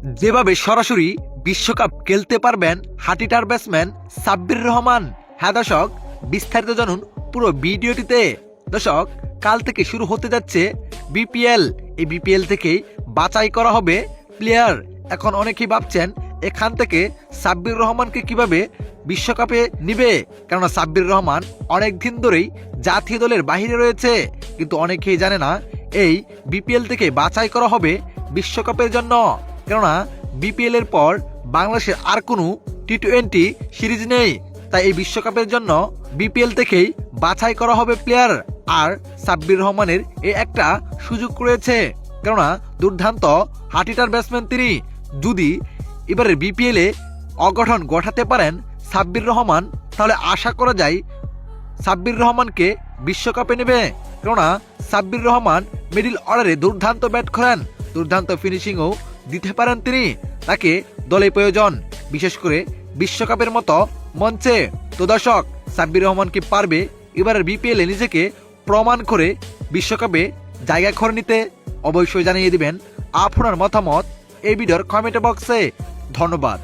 যেভাবে সরাসরি বিশ্বকাপ খেলতে পারবেন হাটিটার ব্যাটসম্যান সাব্বির রহমান। হ্যাঁ দর্শক, বিস্তারিত জানুন পুরো ভিডিওটিতে। দর্শক, কাল থেকে শুরু হতে যাচ্ছে বিপিএল। এই বিপিএল থেকেই বাছাই করা হবে প্লেয়ার। এখন অনেকেই ভাবছেন এখান থেকে সাব্বির রহমানকে কিভাবে বিশ্বকাপে নিবে, কেননা সাব্বির রহমান অনেক দিন ধরেই জাতীয় দলের বাইরে রয়েছে। কিন্তু অনেকেই জানে না এই বিপিএল থেকে বাছাই করা হবে বিশ্বকাপের জন্য। কেননা বিপিএল এর পর বাংলাদেশের আর কোনো টি-20 সিরিজ নেই, তাই এই বিশ্বকাপের জন্য বিপিএল থেকেই বাছাই করা হবে প্লেয়ার। আর সাব্বির রহমানের এই একটা সুযোগ রয়েছে, কেননা দুর্দান্ত হাটিটার ব্যাটসম্যান তিনি। যদি এবারের বিপিএল এ অঘটন ঘটাতে পারেন সাব্বির রহমান, তাহলে আশা করা যায় সাব্বির রহমানকে বিশ্বকাপে নেবে। কেননা সাব্বির রহমান মিডল অর্ডারে দুর্দান্ত ব্যাট করেন, দুর্দান্ত ফিনিশিংও দিতে পারেন তিনি। তাকে দলে প্রয়োজন, বিশেষ করে বিশ্বকাপের মতো মঞ্চে। তো দর্শক, সাব্বির রহমান কি পারবে এবারের বিপিএল এ নিজেকে প্রমাণ করে বিশ্বকাপে জায়গা করে নিতে? অবশ্যই জানিয়ে দিবেন আপনার মতামত এই ভিডিওর কমেন্ট বক্সে। ধন্যবাদ।